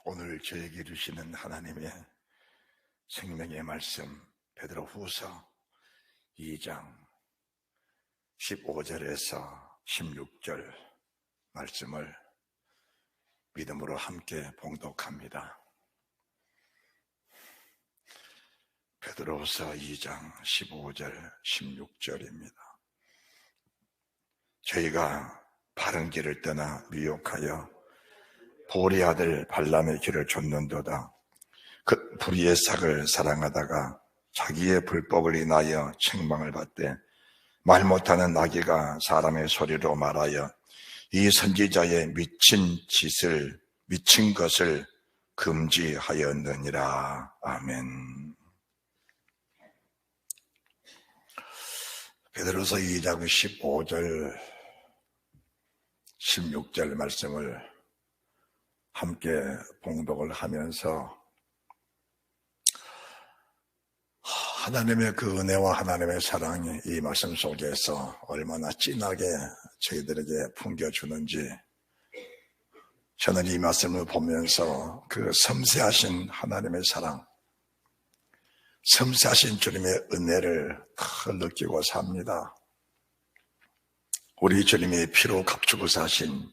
오늘 저에게 주시는 하나님의 생명의 말씀 베드로후서 2장 15절에서 16절 말씀을 믿음으로 함께 봉독합니다. 베드로후서 2장 15절 16절입니다. 저희가 바른 길을 떠나 미혹하여 보리 아들 발람의 길을 좇는도다. 그 불의의 삭을 사랑하다가 자기의 불법을 인하여 책망을 받되 말 못하는 나귀가 사람의 소리로 말하여 이 선지자의 미친 것을 금지하였느니라. 아멘. 베드로서 2장 15절 16절 말씀을 함께 봉독을 하면서 하나님의 그 은혜와 하나님의 사랑이 이 말씀 속에서 얼마나 진하게 저희들에게 풍겨주는지, 저는 이 말씀을 보면서 그 섬세하신 하나님의 사랑, 섬세하신 주님의 은혜를 더 느끼고 삽니다. 우리 주님의 피로 값주고 사신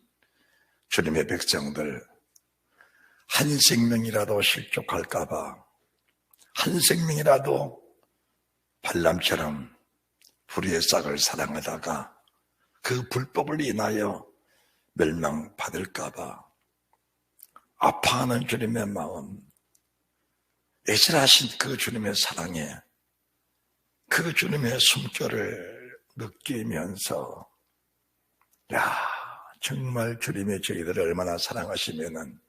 주님의 백성들, 한 생명이라도 실족할까봐, 한 생명이라도 발람처럼 불의의 싹을 사랑하다가 그 불법을 인하여 멸망받을까봐 아파하는 주님의 마음, 애절하신 그 주님의 사랑에 그 주님의 숨결을 느끼면서 정말 주님이 저희들을 얼마나 사랑하시면은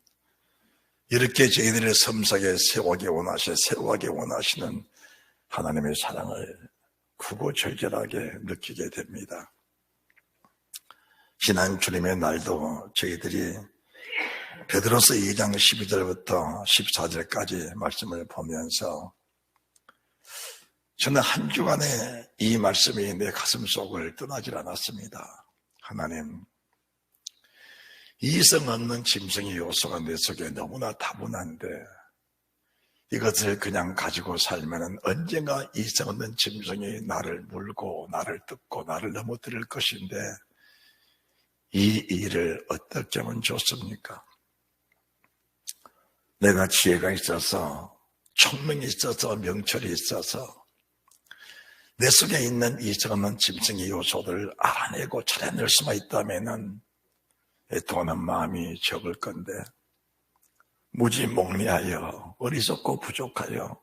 이렇게 저희들을 섬세하게 세우기 원하시는 하나님의 사랑을 구구절절하게 느끼게 됩니다. 지난 주님의 날도 저희들이 베드로서 2장 12절부터 14절까지 말씀을 보면서 저는 한 주간에 이 말씀이 내 가슴 속을 떠나질 않았습니다. 하나님, 이성 없는 짐승의 요소가 내 속에 너무나 다분한데 이것을 그냥 가지고 살면 언젠가 이성 없는 짐승이 나를 물고 나를 뜯고 나를 넘어뜨릴 것인데 이 일을 어떻게 하면 좋습니까? 내가 지혜가 있어서, 총명이 있어서, 명철이 있어서 내 속에 있는 이성 없는 짐승의 요소들을 알아내고 찾아낼 수만 있다면 애통하는 마음이 적을 건데 무지몽리하여 어리석고 부족하여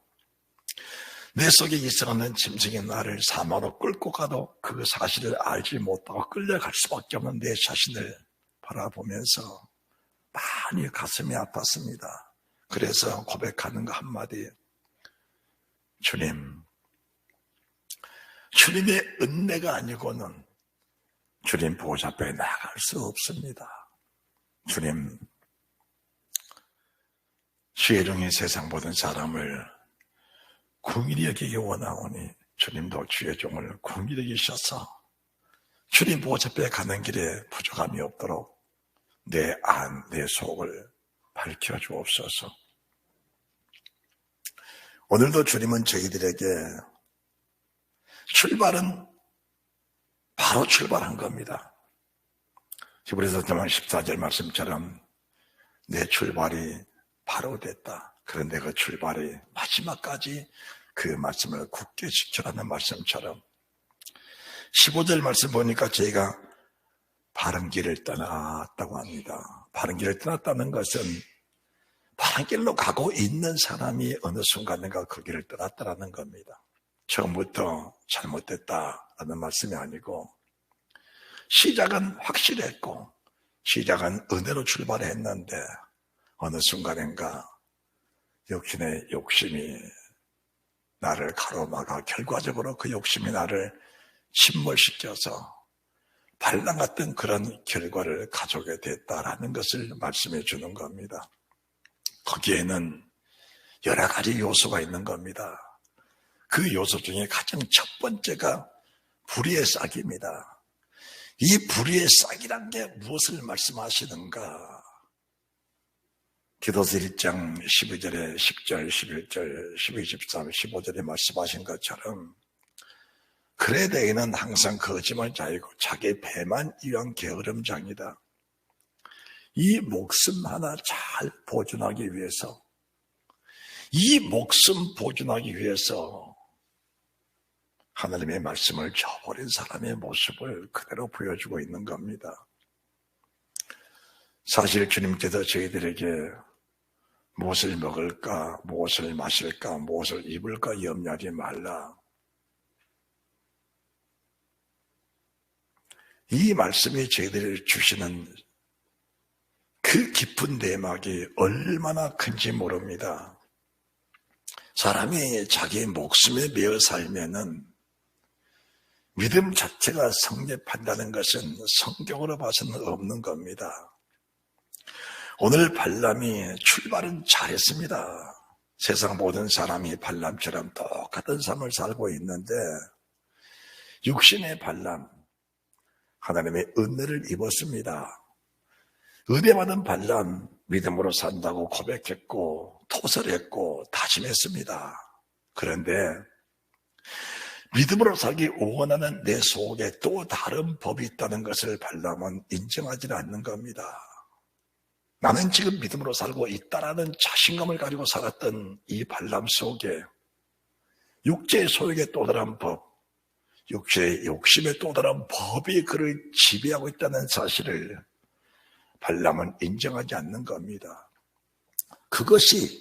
내 속에 이성 없는 짐승이 나를 사마로 끌고 가도 그 사실을 알지 못하고 끌려갈 수밖에 없는 내 자신을 바라보면서 많이 가슴이 아팠습니다. 그래서 고백하는 거 한마디, 주님의 은혜가 아니고는 주님 보호자 앞에 나아갈 수 없습니다. 주님, 죄종이 세상 모든 사람을 긍휼히 여기기 원하오니 주님도 죄종을 긍휼히 여기셔서 주님 보호자 앞에 가는 길에 부족함이 없도록 내 속을 밝혀주옵소서. 오늘도 주님은 저희들에게 출발은 바로 출발한 겁니다. 히브리서 14절 말씀처럼 내 출발이 바로 됐다. 그런데 그 출발이 마지막까지 그 말씀을 굳게 지켜라는 말씀처럼 15절 말씀 보니까 저희가 바른 길을 떠났다고 합니다. 바른 길을 떠났다는 것은 바른 길로 가고 있는 사람이 어느 순간인가 그 길을 떠났다는 겁니다. 처음부터 잘못됐다라는 말씀이 아니고 시작은 확실했고 시작은 은혜로 출발했는데 어느 순간인가 역신의 욕심이 나를 가로막아 결과적으로 그 욕심이 나를 침몰시켜서 반란 같은 그런 결과를 가져오게 됐다라는 것을 말씀해 주는 겁니다. 거기에는 여러 가지 요소가 있는 겁니다. 그 요소 중에 가장 첫 번째가 불의의 싹입니다. 이 불의의 싹이란 게 무엇을 말씀하시는가? 디도서 1장 12절에 10절, 11절, 12, 13, 15절에 말씀하신 것처럼 그에 대해는 항상 거짓말자이고 자기 배만 위한 게으름장이다. 이 목숨 하나 잘 보존하기 위해서, 이 목숨 보존하기 위해서 하나님의 말씀을 저버린 사람의 모습을 그대로 보여주고 있는 겁니다. 사실 주님께서 저희들에게 무엇을 먹을까, 무엇을 마실까, 무엇을 입을까 염려하지 말라. 이 말씀이 저희들을 주시는 그 깊은 내막이 얼마나 큰지 모릅니다. 사람이 자기 목숨에 매어 살면은 믿음 자체가 성립한다는 것은 성경으로 봐서는 없는 겁니다. 오늘 발람이 출발은 잘했습니다. 세상 모든 사람이 발람처럼 똑같은 삶을 살고 있는데 육신의 발람, 하나님의 은혜를 입었습니다. 은혜받은 발람, 믿음으로 산다고 고백했고 토설했고 다짐했습니다. 그런데 믿음으로 살기 원하는 내 속에 또 다른 법이 있다는 것을 발람은 인정하지 않는 겁니다. 나는 지금 믿음으로 살고 있다라는 자신감을 가지고 살았던 이 발람 속에 육체의 소욕의 또 다른 법, 육체의 욕심의 또 다른 법이 그를 지배하고 있다는 사실을 발람은 인정하지 않는 겁니다. 그것이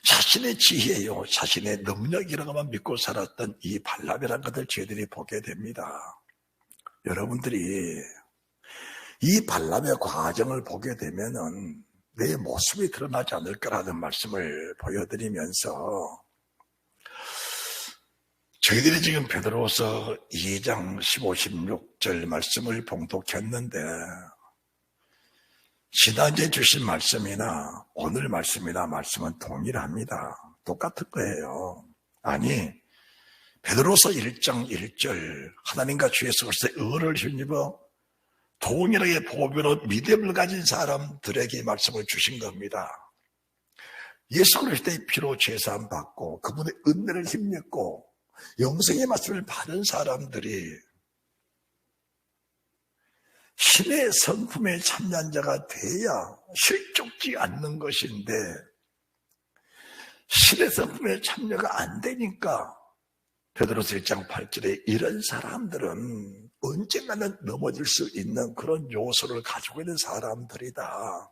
자신의 지혜요, 자신의 능력이라고만 믿고 살았던 이 발람이라는 것을 저희들이 보게 됩니다. 여러분들이 이 발람의 과정을 보게 되면은 내 모습이 드러나지 않을 거라는 말씀을 보여드리면서 저희들이 지금 베드로서 2장 15, 16절 말씀을 봉독했는데 지난주에 주신 말씀이나 오늘 말씀이나 말씀은 동일합니다. 똑같은 거예요. 아니, 베드로서 1장 1절 하나님과 주 예수 그리스도의 의를 힘입어 동일하게 보배로 믿음을 가진 사람들에게 말씀을 주신 겁니다. 예수 그리스도의 피로 죄사함 받고 그분의 은혜를 힘입고 영생의 말씀을 받은 사람들이 신의 성품에 참여한 자가 돼야 실족지 않는 것인데 신의 성품에 참여가 안 되니까 베드로서 1장 8절에 이런 사람들은 언젠가는 넘어질 수 있는 그런 요소를 가지고 있는 사람들이다.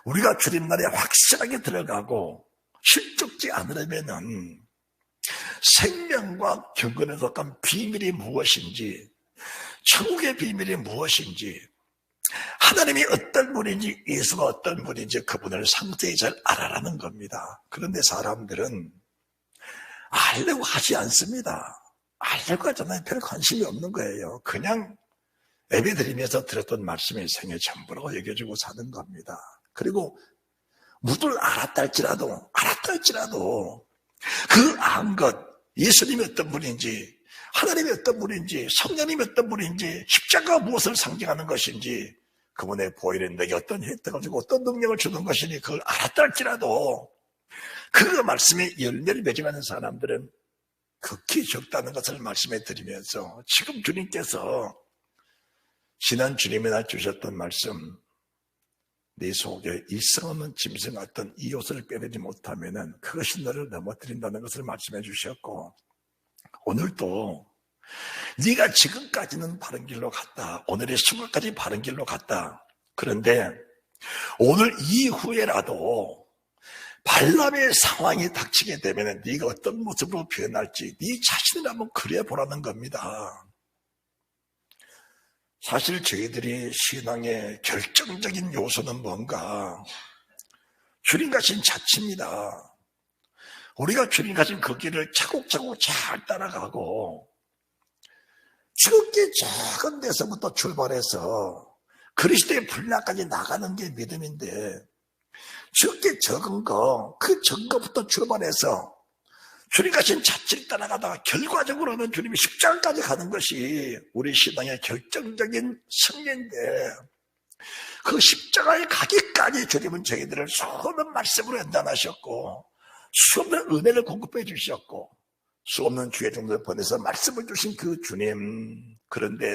우리가 주님날에 확실하게 들어가고 실족지 않으려면은 생명과 경건에 속한 비밀이 무엇인지, 천국의 비밀이 무엇인지, 하나님이 어떤 분인지, 예수가 어떤 분인지 그분을 상세히 잘 알아라는 겁니다. 그런데 사람들은 알려고 하지 않습니다. 알려고 하잖아요. 별 관심이 없는 거예요. 그냥 예배드리면서 들었던 말씀이 생애 전부라고 여겨주고 사는 겁니다. 그리고 무엇을 알았다 할지라도 그 안 것, 예수님이 어떤 분인지, 하나님이 어떤 분인지, 성령님이 어떤 분인지, 십자가가 무엇을 상징하는 것인지, 그분의 보혈은 내게 어떤 혜택을 주고 어떤 능력을 주는 것이니 그걸 알았다 할지라도 그 말씀에 열매를 맺어가는 사람들은 극히 적다는 것을 말씀해 드리면서 지금 주님께서 지난 주님의 날 주셨던 말씀, 네 속에 일성없는 짐승 같은 이 옷을 빼내지 못하면은 그것이 너를 넘어뜨린다는 것을 말씀해 주셨고, 오늘도 네가 지금까지는 바른 길로 갔다. 오늘의 순간까지 바른 길로 갔다. 그런데 오늘 이후에라도 발람의 상황이 닥치게 되면 네가 어떤 모습으로 변할지 네 자신을 한번 그려보라는 겁니다. 사실 저희들이 신앙의 결정적인 요소는 뭔가? 주님 가신 자치입니다. 우리가 주님 가신 그 길을 차곡차곡 잘 따라가고 지극히 작은 데서부터 출발해서 그리스도의 분량까지 나가는 게 믿음인데 지극히 적은 거, 그 적은 것부터 출발해서 주님 가신 자치를 따라가다가 결과적으로는 주님이 십자가까지 가는 것이 우리 신앙의 결정적인 승리인데 그 십자가에 가기까지 주님은 저희들을 수없는 말씀으로 연단하셨고 수없는 은혜를 공급해 주셨고 수없는 주의 종들을 보내서 말씀을 주신 그 주님, 그런데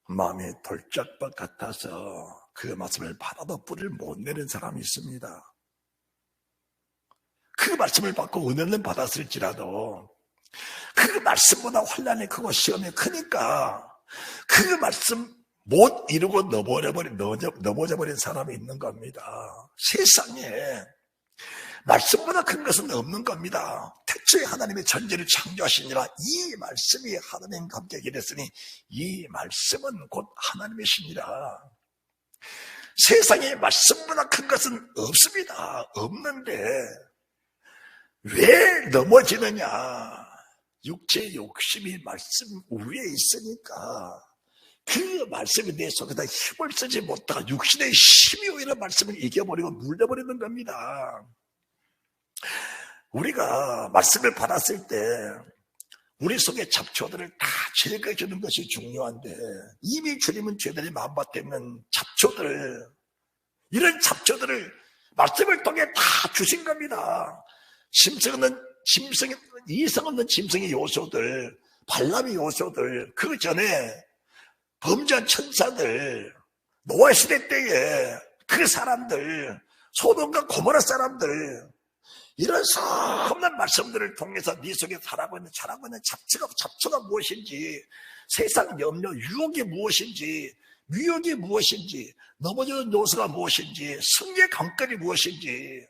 마음이 돌짝밭 같아서 그 말씀을 받아도 뿌리를 못 내는 사람이 있습니다. 그 말씀을 받고 은혜는 받았을지라도 그 말씀보다 환난이 크고 시험이 크니까 그 말씀 못 이루고 넘어져 버린 사람이 있는 겁니다. 세상에 말씀보다 큰 것은 없는 겁니다. 태초에 하나님의 천지를 창조하시니라 이 말씀이 하나님과 함께 계셨으니 이 말씀은 곧 하나님이시니라. 세상에 말씀보다 큰 것은 없습니다. 없는데 왜 넘어지느냐? 육체의 욕심이 말씀 위에 있으니까 그 말씀이 내 속에다 힘을 쓰지 못하고 육신의 힘이 오히려 말씀을 이겨버리고 눌려버리는 겁니다. 우리가 말씀을 받았을 때 우리 속의 잡초들을 다 제거해주는 것이 중요한데 이미 주님은 저희들이 마음밭에 있는 잡초들, 이런 잡초들을 말씀을 통해 다 주신 겁니다. 이성 없는 짐승의 요소들, 발람의 요소들, 그 전에 범죄한 천사들, 노아시대 때에 그 사람들, 소돔과 고모라 사람들, 이런 수없는 말씀들을 통해서 네 속에 자라고 있는 잡초가 무엇인지, 세상 염려, 유혹이 무엇인지, 미혹이 무엇인지, 넘어지는 요소가 무엇인지, 승리의 관건이 무엇인지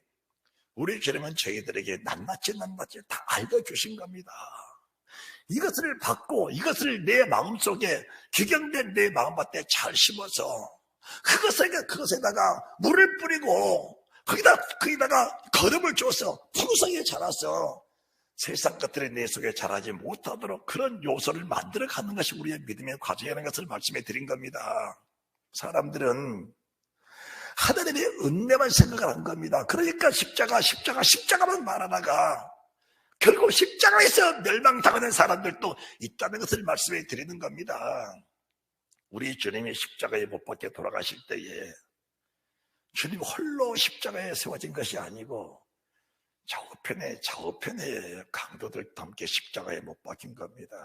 우리 주님은 저희들에게 낱낱이 다 알려주신 겁니다. 이것을 받고 이것을 내 마음속에 기경된 내 마음밭에 잘 심어서 그것에다가 물을 뿌리고 거기다가 거름을 줘서 풍성히 자라서 세상 것들이 내 속에 자라지 못하도록 그런 요소를 만들어가는 것이 우리의 믿음의 과정이라는 것을 말씀해 드린 겁니다. 사람들은 하나님의 은혜만 생각을 한 겁니다. 그러니까 십자가만 말하다가 결국 십자가에서 멸망당하는 사람들도 있다는 것을 말씀해 드리는 겁니다. 우리 주님이 십자가에 못 박혀 돌아가실 때에 주님 홀로 십자가에 세워진 것이 아니고 좌우편에 강도들과 함께 십자가에 못 박힌 겁니다.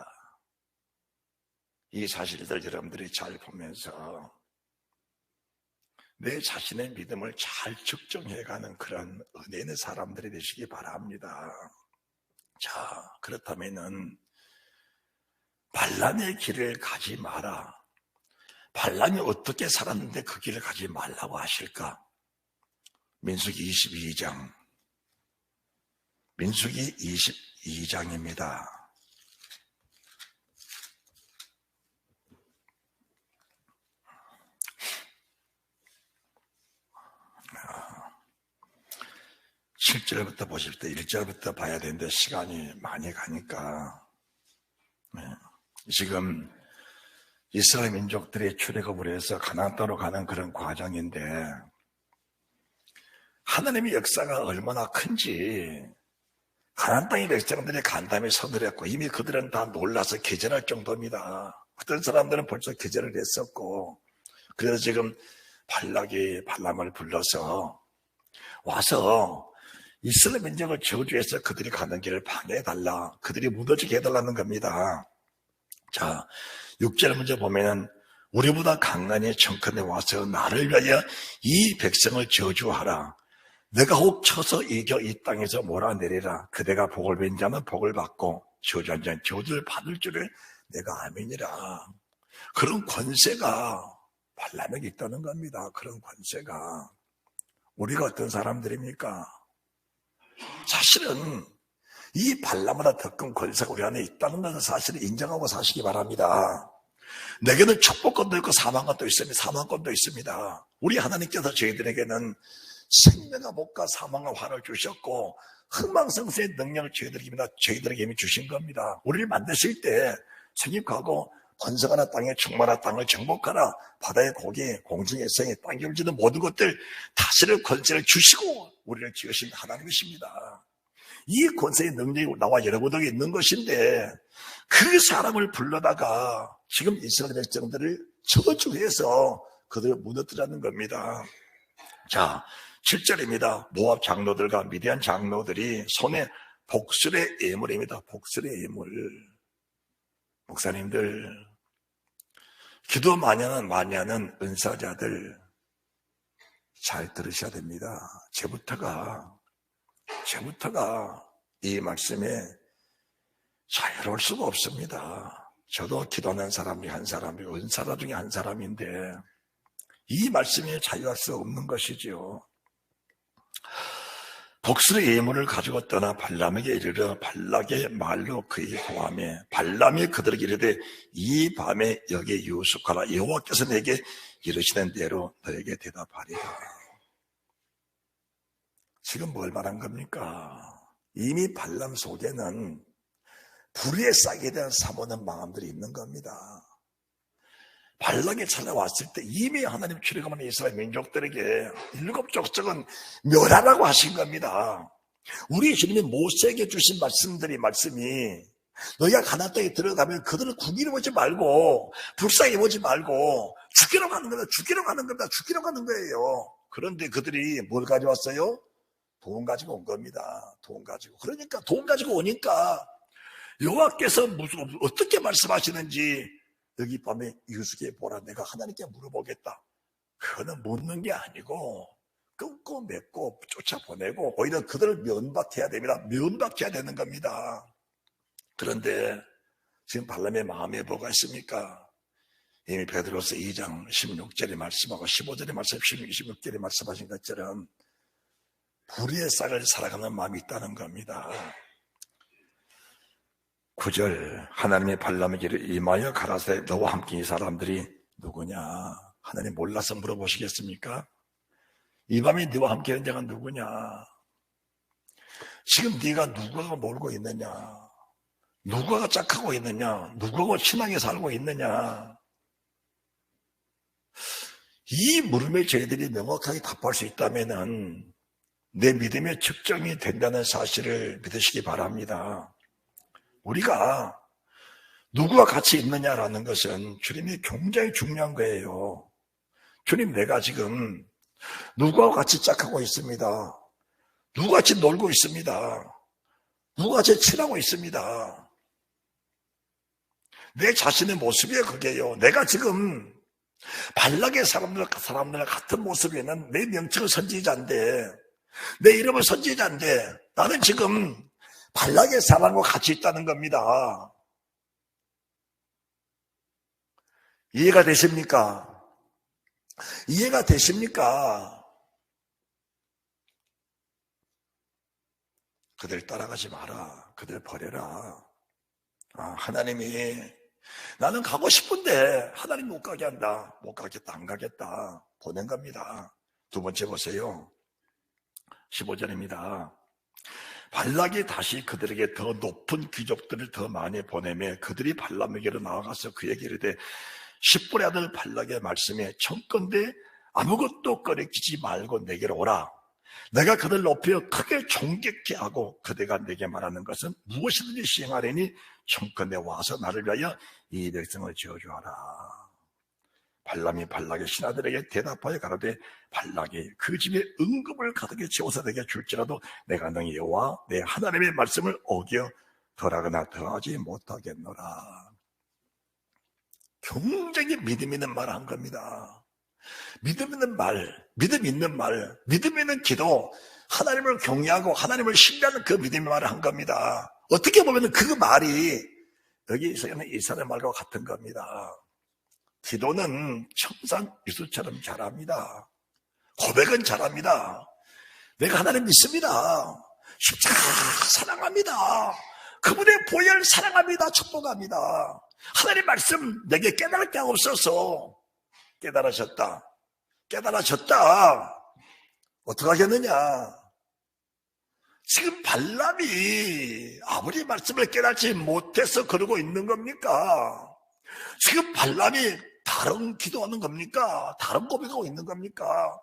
이 사실들 여러분들이 잘 보면서 내 자신의 믿음을 잘 측정해가는 그런 은혜 있는 사람들이 되시기 바랍니다. 자, 그렇다면은 발람의 길을 가지 마라. 발람이 어떻게 살았는데 그 길을 가지 말라고 하실까? 민수기 22장. 민수기 22장입니다. (7절부터) 보실 때 1절부터 봐야 되는데 시간이 많이 가니까 지금 이스라엘 민족들이 출애굽을 해서 가나안 땅으로 가는 그런 과정인데 하나님의 역사가 얼마나 큰지 가나안 땅의 백성들이 간담회 선을 했고 이미 그들은 다 놀라서 기절할 정도입니다. 어떤 사람들은 벌써 기절을 했었고 그래서 지금 발람을 불러서 와서 이스라엘 민족을 저주해서 그들이 가는 길을 방해해달라, 그들이 무너지게 해달라는 겁니다. 자, 6절 먼저 보면은 우리보다 강간이 청컨대 와서 나를 위하여 이 백성을 저주하라. 내가 혹 쳐서 이겨 이 땅에서 몰아내리라. 그대가 복을 뵌 자는 복을 받고 저주한 자는 저주를 받을 줄을 내가 아미니라. 그런 권세가 발람에게 있다는 겁니다. 그런 권세가. 우리가 어떤 사람들입니까? 사실은 이 발람보다 더 큰 권세가 우리 안에 있다는 것을 사실을 인정하고 사시기 바랍니다. 내게는 축복권도 있고 사망권도 있습니다. 사망권도 있습니다. 우리 하나님께서 저희들에게는 생명과 목과 사망과 환을 주셨고 흥망성쇠의 능력을 저희들에게 이미 주신 겁니다. 우리를 만드실 때 생육하고 번성하나 땅에 충만한 땅을 정복하라. 바다의 고기, 공중의 생에 땅에 움직이는 모든 것들 다스릴 권세를 주시고 우리를 지으신 하나님이십니다. 이 권세의 능력이 나와 여러분에게 있는 것인데 그 사람을 불러다가 지금 이스라엘 백성들을 저주해서 그들을 무너뜨리는 겁니다. 자, 7절입니다. 모압 장로들과 미디안 장로들이 손에 복술의 예물입니다. 복술의 예물. 목사님들, 기도 많이 하는 은사자들 잘 들으셔야 됩니다. 제부터가 이 말씀에 자유로울 수가 없습니다. 저도 기도하는 사람 중에 한 사람이고 은사자 중에 한 사람인데 이 말씀에 자유할 수 없는 것이지요. 복술의 예물을 가지고 떠나 발람에게 이르러 발락의 말로 그의 고함에 발람이 그들에게 이르되 이 밤에 여기에 유숙하라. 여호와께서 내게 이르시는 대로 너에게 대답하리라. 지금 뭘 말한 겁니까? 이미 발람 속에는 불의의 싹에 대한 사모하는 마음들이 있는 겁니다. 발락이 찾아왔을 때 이미 하나님 출애굽하는 이스라엘 민족들에게 7 족속은 멸하라고 하신 겁니다. 우리 주님이 모세에게 주신 말씀이 너희가 가나안 땅에 들어가면 그들을 구기로 보지 말고 불쌍히 보지 말고 죽이러 가는 거예요. 그런데 그들이 뭘 가져왔어요? 돈 가지고 온 겁니다. 돈 가지고 오니까 여호와께서 어떻게 말씀하시는지 여기 밤에 유숙해 보라. 내가 하나님께 물어보겠다. 그거는 묻는 게 아니고 끊고 맺고 쫓아보내고 오히려 그들을 면박해야 됩니다. 면박해야 되는 겁니다. 그런데 지금 발람의 마음에 뭐가 있습니까? 이미 베드로서 2장 16절에 말씀하고 15절에 말씀, 16절에 말씀하신 것처럼 불의의 싹을 살아가는 마음이 있다는 겁니다. 9절 하나님의 발람에게 임하여 가라사대 너와 함께 이 사람들이 누구냐? 하나님 몰라서 물어보시겠습니까? 이 밤에 너와 함께 있는 자가 누구냐? 지금 네가 누구하고 놀고 있느냐? 누구하고 짝하고 있느냐? 누구하고 친하게 살고 있느냐? 이 물음에 저희들이 명확하게 답할 수 있다면 내 믿음의 측정이 된다는 사실을 믿으시기 바랍니다. 우리가 누구와 같이 있느냐라는 것은 주님이 굉장히 중요한 거예요. 주님, 내가 지금 누구와 같이 짝하고 있습니다. 누구와 같이 놀고 있습니다. 누구와 같이 친하고 있습니다. 내 자신의 모습이에요, 그게요. 내가 지금 발락의 사람들과 같은 모습에는 내 명칭은 선지자인데, 내 이름은 선지자인데, 나는 지금 발락의 사람과 같이 있다는 겁니다. 이해가 되십니까? 이해가 되십니까? 그들 따라가지 마라. 그들 버려라. 하나님이 나는 가고 싶은데 하나님 못 가게 한다. 못 가겠다. 안 가겠다. 보낸 겁니다. 두 번째 보세요. 15절입니다. 발락이 다시 그들에게 더 높은 귀족들을 더 많이 보내매 그들이 발람에게로 나아가서 그에게 이르되 10불의 아들 발락의 말씀에 청컨대 아무것도 꺼리키지 말고 내게로 오라. 내가 그들 높여 크게 존경케 하고 그대가 내게 말하는 것은 무엇이든지 시행하리니 청컨대 와서 나를 위하여 이 백성을 저주하라. 발람이 발락의 신하들에게 대답하여 가로되 발락이 그 집에 은금을 가득히 채워서 내게 줄지라도 내가 너희 여호와 내 하나님의 말씀을 어겨 덜하거나 더하지 못하겠노라. 굉장히 믿음 있는 말을 한 겁니다. 믿음 있는 말, 믿음 있는 기도, 하나님을 경외하고 하나님을 신뢰하는 그 믿음의 말을 한 겁니다. 어떻게 보면 그 말이 여기서는 이스라엘 말과 같은 겁니다. 기도는 청산 유수처럼 잘합니다. 고백은 잘합니다. 내가 하나님 믿습니다. 십자가 사랑합니다. 그분의 보혈 사랑합니다. 축복합니다. 하나님 말씀 내게 깨달을 게 없어서 깨달아졌다. 어떻게 하겠느냐? 지금 발람이 아무리 말씀을 깨닫지 못해서 그러고 있는 겁니까? 지금 발람이 다른 기도하는 겁니까? 다른 고백하고 있는 겁니까?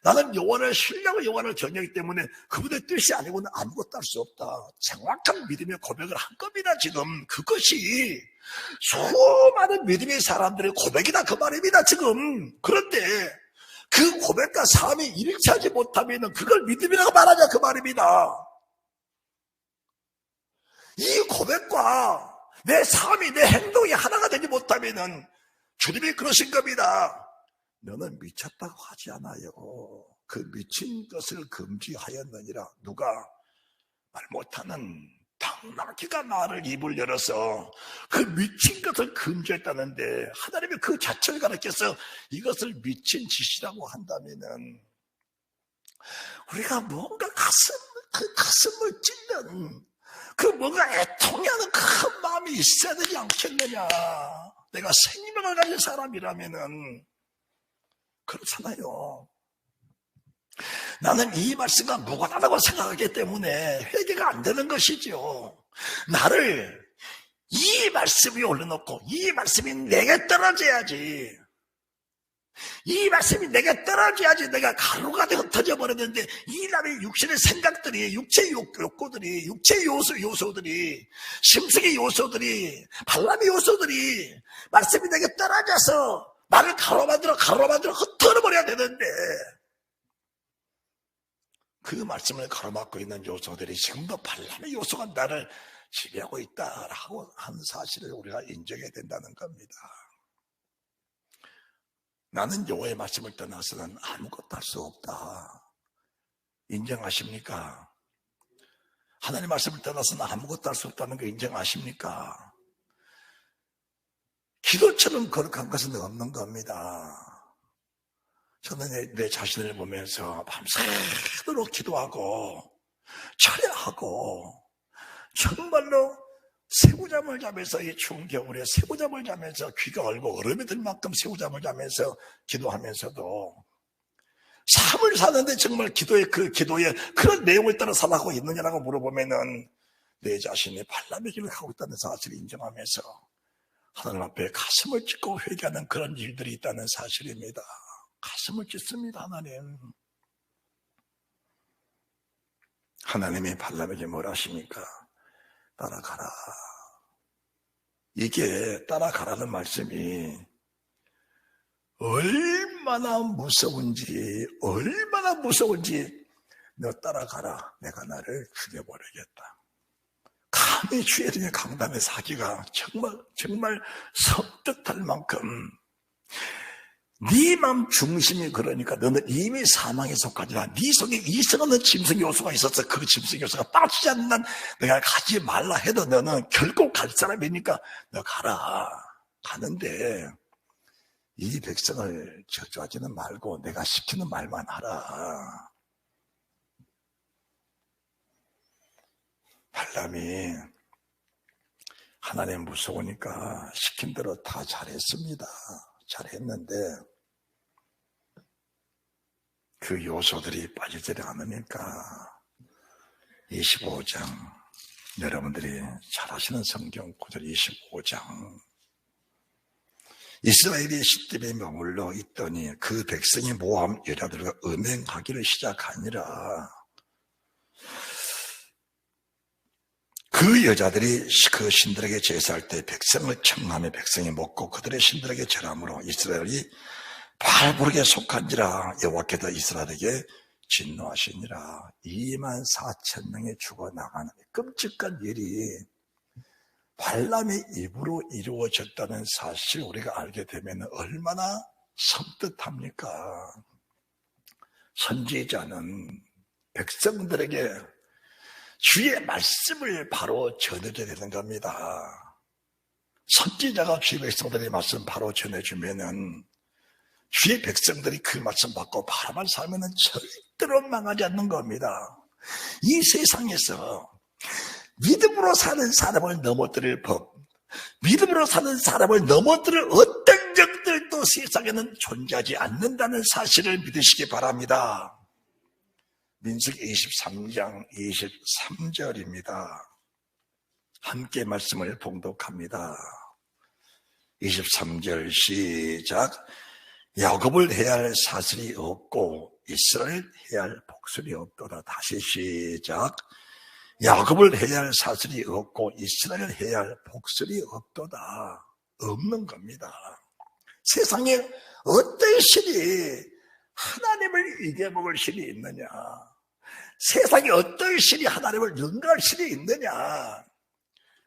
나는 여호와를 신뢰하고 여호와를 경외하기 때문에 그분의 뜻이 아니고는 아무것도 할 수 없다. 정확한 믿음의 고백을 한 겁니다. 지금 그것이 수많은 믿음의 사람들의 고백이다 그 말입니다. 지금 그런데 그 고백과 삶이 일치하지 못하면 그걸 믿음이라고 말하자 그 말입니다. 이 고백과 내 삶이 내 행동이 하나가 되지 못하면 주님이 그러신 겁니다. 너는 미쳤다고 하지 않아요. 그 미친 것을 금지하였느니라. 누가? 말 못하는 당나귀가 나를 입을 열어서 그 미친 것을 금지했다는데 하나님이 그 자체를 가르쳐서 이것을 미친 짓이라고 한다면은 우리가 뭔가 가슴을 찢는 그 뭔가 애통해하는 큰 마음이 있어야 되지 않겠느냐. 내가 생명을 가진 사람이라면은 그렇잖아요. 나는 이 말씀과 무관하다고 생각하기 때문에 회개가 안 되는 것이죠. 나를 이 말씀이 올려놓고 이 말씀이 내게 떨어져야지. 이 말씀이 내게 떨어져야지 내가 가루가 되어 흩어져 버렸는데 이 남의 육신의 생각들이 육체의 욕구들이 육체의 요소들이 심성의 요소들이 발람의 요소들이 말씀이 내게 떨어져서 나를 가로만들어 흩어버려야 되는데 그 말씀을 가로막고 있는 요소들이 지금도 발람의 요소가 나를 지배하고 있다라고 하는 사실을 우리가 인정해야 된다는 겁니다. 나는 여호와의 말씀을 떠나서는 아무것도 할 수 없다. 인정하십니까? 하나님의 말씀을 떠나서는 아무것도 할 수 없다는 거 인정하십니까? 기도처럼 거룩한 것은 없는 겁니다. 저는 내 자신을 보면서 밤새도록 기도하고 철야하고 정말로 새우잠을 자면서 이 추운 겨울에 새우잠을 자면서 귀가 얼고 얼음이 들 만큼 새우잠을 자면서 기도하면서도 삶을 사는데 정말 기도에 그런 내용을 따라 살아가고 있느냐라고 물어보면은 내 자신이 발람의 길을 가고 있다는 사실을 인정하면서 하나님 앞에 가슴을 찢고 회개하는 그런 일들이 있다는 사실입니다. 가슴을 찢습니다. 하나님이 발람에게 뭘 하십니까? 따라가라. 이게 따라가라는 말씀이 얼마나 무서운지 너 따라가라. 내가 나를 죽여버리겠다. 감히 주의 등에 강단에 사기가 정말 섬뜩할 만큼 네 맘 중심이 그러니까 너는 이미 사망에 속하지만 네 속에 이성없는 짐승 요소가 있어서 그 짐승 요소가 빠지지 않는 한 내가 가지 말라 해도 너는 결국 갈 사람이니까 너 가라. 가는데 이 백성을 저주하지는 말고 내가 시키는 말만 하라. 발람이 하나님 무서우니까 시킨 대로 다 잘했습니다. 잘했는데 그 요소들이 빠지지 않으니까 25장 여러분들이 잘 아시는 성경 구절 25장 이스라엘이 시딤에 머물러 있더니 그 백성이 모함 여자들과 음행하기를 시작하니라. 그 여자들이 그 신들에게 제사할 때 백성을 청하며 백성이 먹고 그들의 신들에게 절함으로 이스라엘이 발부르게 속한지라. 여호와께서 이스라엘에게 진노하시니라. 24,000명이 죽어나가는 끔찍한 일이 발람의 입으로 이루어졌다는 사실 우리가 알게 되면 얼마나 섬뜩합니까? 선지자는 백성들에게 주의 말씀을 바로 전해줘야 되는 겁니다. 선지자가 주의 백성들의 말씀 바로 전해주면은 주의 백성들이 그 말씀 받고 바라만 살면은 절대로 망하지 않는 겁니다. 이 세상에서 믿음으로 사는 사람을 넘어뜨릴 법, 믿음으로 사는 사람을 넘어뜨릴 어떤 적들도 세상에는 존재하지 않는다는 사실을 믿으시기 바랍니다. 민수기 23장 23절입니다. 함께 말씀을 봉독합니다. 23절 시작. 야곱을 해야 할 사슬이 없고 이스라엘 해야 할 복술이 없도다. 다시 시작. 야곱을 해야 할 사슬이 없고 이스라엘 해야 할 복술이 없도다. 없는 겁니다. 세상에 어떤 신이 하나님을 이겨먹을 신이 있느냐? 세상에 어떤 신이 하나님을 능가할 신이 있느냐?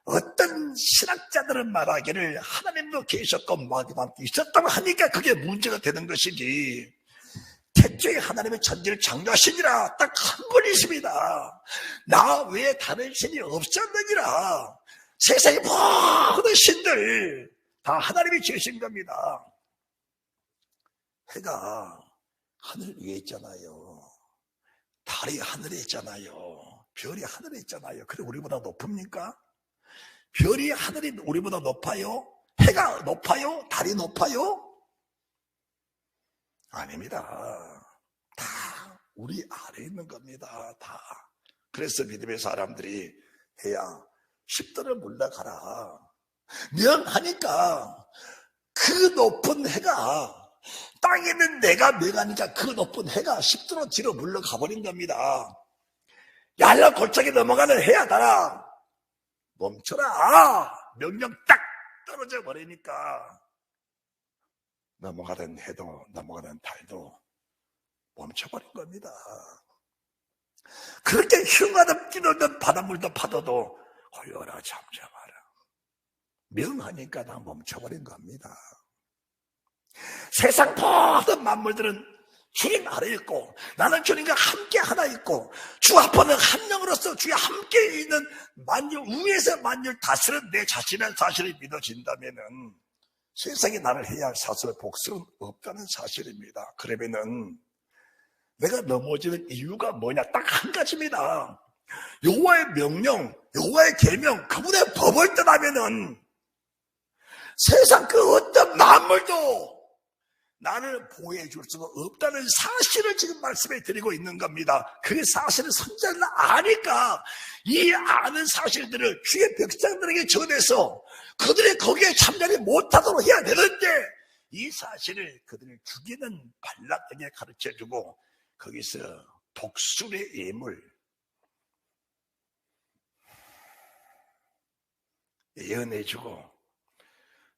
어떤 신학자들은 말하기를 하나님도 계셨고 마귀도 함께 있었다고 하니까 그게 문제가 되는 것이지, 태초에 하나님의 천지를 창조하시니라 딱 한 분이십니다. 나 외에 다른 신이 없었느니라. 세상의 모든 신들 다 하나님이 지으신 겁니다. 해가 하늘 위에 있잖아요. 달이 하늘에 있잖아요. 별이 하늘에 있잖아요. 그래 우리보다 높습니까? 별이 하늘이 우리보다 높아요? 해가 높아요? 달이 높아요? 아닙니다. 다 우리 아래에 있는 겁니다. 다. 그래서 믿음의 사람들이 해야 십도를 물러가라. 명하니까 그 높은 해가, 땅에 있는 내가 명하니까 그 높은 해가 십도로 뒤로 물러가 버린 겁니다. 얄라 골짜기 넘어가는 해야 달아. 멈춰라. 명령 딱 떨어져 버리니까 넘어가던 해도 넘어가던 달도 멈춰버린 겁니다. 그렇게 흉하든 뛰노든 바닷물도 파도도 고요하라 잠잠하라. 명하니까 다 멈춰버린 겁니다. 세상 모든 만물들은 주님 아래 있고 나는 주님과 함께 하나 있고 주 앞에는 한 명으로서 주와 함께 있는 만유 위에서 만유를 다스리는 내 자신의 사실이 믿어진다면은 세상에 나를 해야 할 사슬 복수는 없다는 사실입니다. 그러면은 내가 넘어지는 이유가 뭐냐? 딱 한 가지입니다. 여호와의 명령, 여호와의 계명, 그분의 법을 떠나면은 세상 그 어떤 만물도 나를 보호해 줄 수가 없다는 사실을 지금 말씀해 드리고 있는 겁니다. 그 사실을 선자는 아니까 이 아는 사실들을 주의 백성들에게 전해서 그들이 거기에 참여하지 못하도록 해야 되는데, 이 사실을 그들을 죽이는 발락에게 가르쳐주고 거기서 독수리의 예물, 예언해주고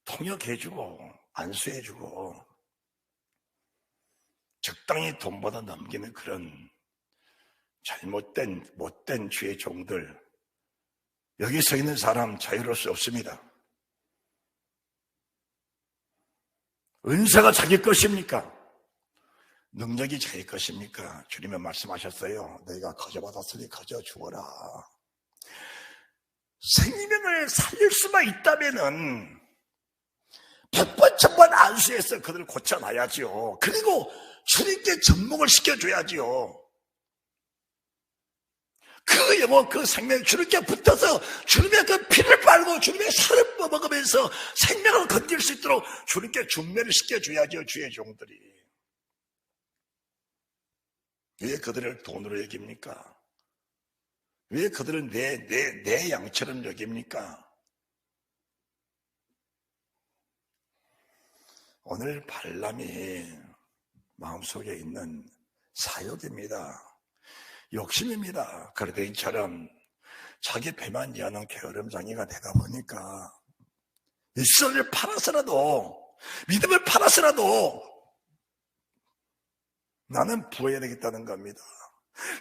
통역해주고 안수해주고 적당히 돈보다 넘기는 그런 잘못된 못된 주의 종들, 여기 서 있는 사람 자유로울 수 없습니다. 은사가 자기 것입니까? 능력이 자기 것입니까? 주님은 말씀하셨어요. 너희가 거저 받았으니 거저 주어라. 생명을 살릴 수만 있다면은 100번 1000번 안수해서 그들을 고쳐놔야지요. 그리고 주님께 접목을 시켜줘야지요. 그 영혼, 그 생명, 주님께 붙어서 주님의 그 피를 빨고 주님의 살을 먹으면서 생명을 건질 수 있도록 주님께 준매를 시켜줘야죠. 주의 종들이. 왜 그들을 돈으로 여깁니까? 왜 그들은 내 양처럼 여깁니까? 오늘 발람이 마음속에 있는 사욕입니다. 욕심입니다. 그러더니처럼 자기 배만 여는 게으름장이가 되다 보니까 이스라엘을 팔아서라도, 믿음을 팔아서라도 나는 부해야 되겠다는 겁니다.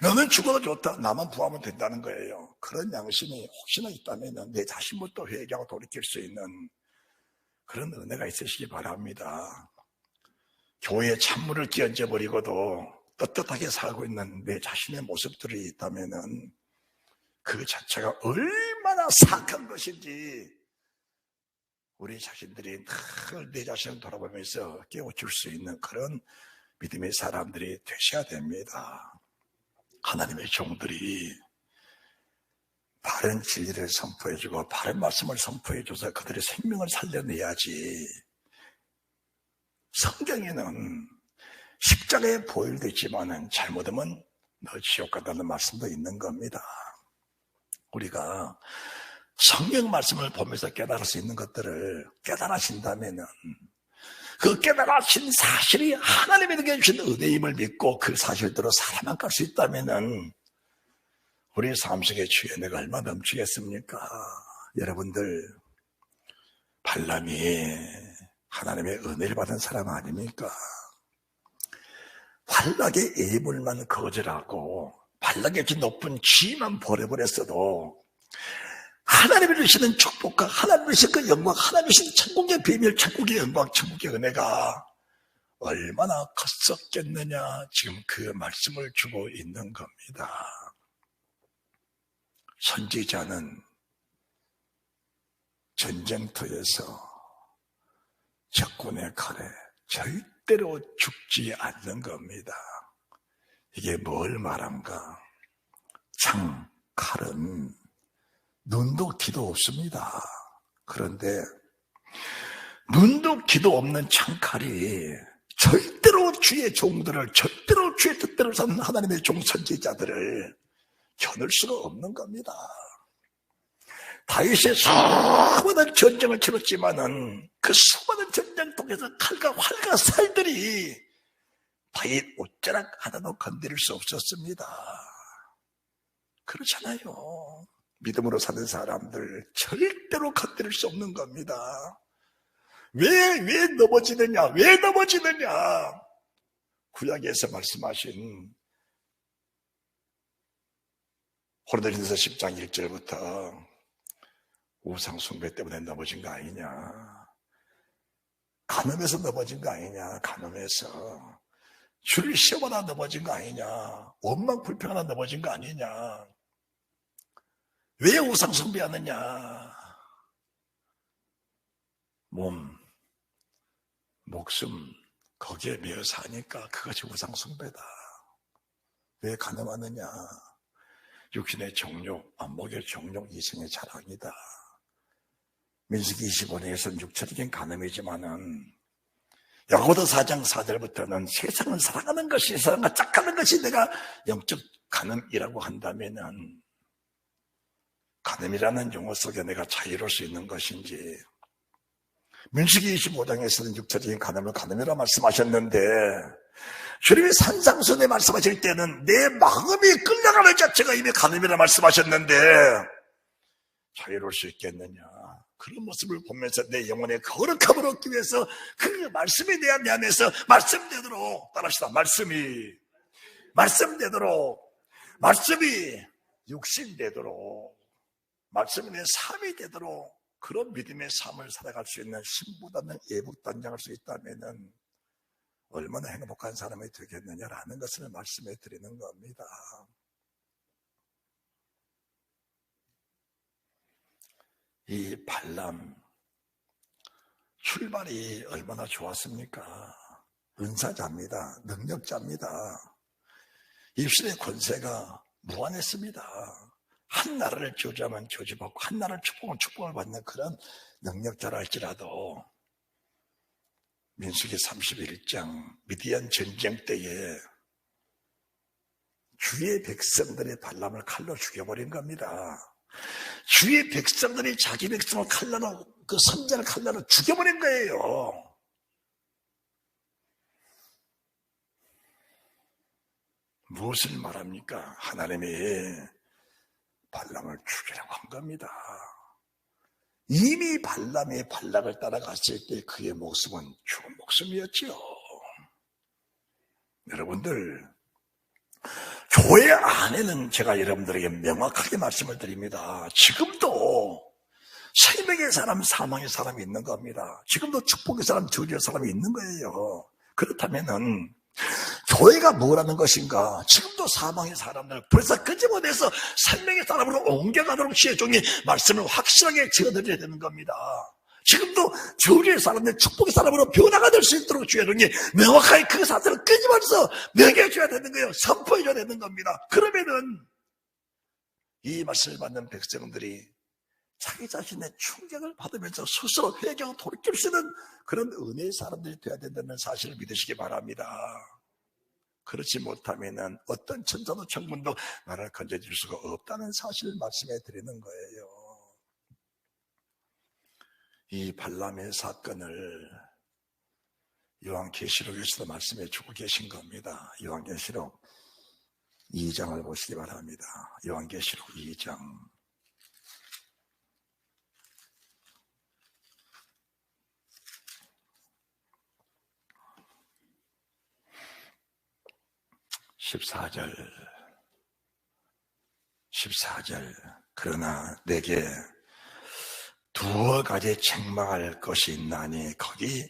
너는 죽어도 좋다. 나만 부하면 된다는 거예요. 그런 양심이 혹시나 있다면 내 자신부터 회개하고 돌이킬 수 있는 그런 은혜가 있으시기 바랍니다. 교회에 찬물을 끼얹어 버리고도 떳떳하게 살고 있는 내 자신의 모습들이 있다면은 그 자체가 얼마나 사악한 것인지 우리 자신들이 늘 내 자신을 돌아보면서 깨우칠 수 있는 그런 믿음의 사람들이 되셔야 됩니다. 하나님의 종들이 바른 진리를 선포해주고 바른 말씀을 선포해줘서 그들의 생명을 살려내야지. 성경에는 십자가에 보혈도 있지만 잘못하면 너 지옥 간다는 말씀도 있는 겁니다. 우리가 성경 말씀을 보면서 깨달을 수 있는 것들을 깨달으신다면 그 깨달아진 사실이 하나님이 주신 은혜임을 믿고 그 사실대로 살아만 갈 수 있다면은 우리 삶 속에 주의 은혜가 얼마나 넘치겠습니까? 여러분들, 발람이 하나님의 은혜를 받은 사람 아닙니까? 발락의 예물만 거절하고 발락의 그 높은 지위만 버려버렸어도 하나님이 주시는 축복과 하나님이 주신 그 영광, 하나님이 주신 천국의 비밀, 천국의 영광, 천국의 은혜가 얼마나 컸었겠느냐, 지금 그 말씀을 주고 있는 겁니다. 선지자는 전쟁터에서 적군의 칼에 절대로 죽지 않는 겁니다. 이게 뭘 말한가? 칼은 눈도 귀도 없습니다. 그런데 눈도 귀도 없는 창칼이 절대로 주의 종들을, 절대로 주의 뜻대로 사는 하나님의 종 선지자들을 겨눌 수가 없는 겁니다. 다윗이 수많은 전쟁을 치렀지만은 그 수많은 전쟁 통해서 칼과 활과 살들이 다윗 옷자락 하나도 건드릴 수 없었습니다. 그렇잖아요. 믿음으로 사는 사람들 절대로 건드릴 수 없는 겁니다. 왜 넘어지느냐? 왜 넘어지느냐? 구약에서 말씀하신 고린도전서 10장 1절부터 우상 숭배 때문에 넘어진 거 아니냐? 간음에서 넘어진 거 아니냐? 간음에서 주를 시험하다 넘어진 거 아니냐? 원망 불평하다 넘어진 거 아니냐? 왜 우상 숭배하느냐? 목숨 거기에 매여 사니까 그것이 우상 숭배다. 왜 간음하느냐? 육신의 정욕, 안목의 정욕, 이성의 자랑이다. 민수기 25장에서는 육체적인 간음이지만은 야고보서 4장 4절부터는 세상을 사랑하는 것이, 세상과 짝하는 것이 내가 영적 간음이라고 한다면은 간음이라는 용어 속에 내가 자유로울 수 있는 것인지, 민수기 25장에서는 육체적인 간음을 간음이라고 말씀하셨는데 주님이 산상수훈에 말씀하실 때는 내 마음이 끌려가는 자체가 이미 간음이라 말씀하셨는데 자유로울 수 있겠느냐? 그런 모습을 보면서 내 영혼의 거룩함을 얻기 위해서 그 말씀이 내 안에서 말씀대로 따라합시다. 말씀이 육신되도록, 말씀이 내 삶이 되도록 그런 믿음의 삶을 살아갈 수 있는 신부단장, 예복단장할 수 있다면은 얼마나 행복한 사람이 되겠느냐라는 것을 말씀해 드리는 겁니다. 이 발람 출발이 얼마나 좋았습니까? 은사자입니다. 능력자입니다. 입술의 권세가 무한했습니다. 한 나라를 지우자면 지우받고 한 나라를 축복하면 축복을 받는 그런 능력자라 할지라도 민수기 31장 미디안 전쟁 때에 주의 백성들의 발람을 칼로 죽여버린 겁니다. 주의 백성들이 자기 백성을 칼로, 그 선자를 칼로 죽여버린 거예요. 무엇을 말합니까? 하나님이 발람을 죽이라고 한 겁니다. 이미 발람이 발락을 따라갔을 때 그의 목숨은 죽은 목숨이었지요. 여러분들, 교회 안에는 제가 여러분들에게 명확하게 말씀을 드립니다. 지금도 생명의 사람, 사망의 사람이 있는 겁니다. 지금도 축복의 사람, 저주의 사람이 있는 거예요. 그렇다면은 교회가 뭐라는 것인가? 지금도 사망의 사람들, 그래서 끄집어내서 생명의 사람으로 옮겨가도록 주의 종이 말씀을 확실하게 지어드려야 되는 겁니다. 지금도 저주의 사람들, 축복의 사람으로 변화가 될 수 있도록 주의 종이 명확하게 그 사실을 끄집어내서 명예해줘야 되는 거예요. 선포해줘야 되는 겁니다. 그러면은 이 말씀을 받는 백성들이 자기 자신의 충격을 받으면서 스스로 회개하고 돌이킬 수 있는 그런 은혜의 사람들이 되어야 된다는 사실을 믿으시기 바랍니다. 그렇지 못하면은 어떤 천사도 천군도 나를 건져줄 수가 없다는 사실을 말씀해 드리는 거예요. 이 발람의 사건을 요한계시록에서도 말씀해 주고 계신 겁니다. 요한계시록 2장을 보시기 바랍니다. 요한계시록 2장 14절 그러나 내게 두어 가지 책망할 것이 있나니 거기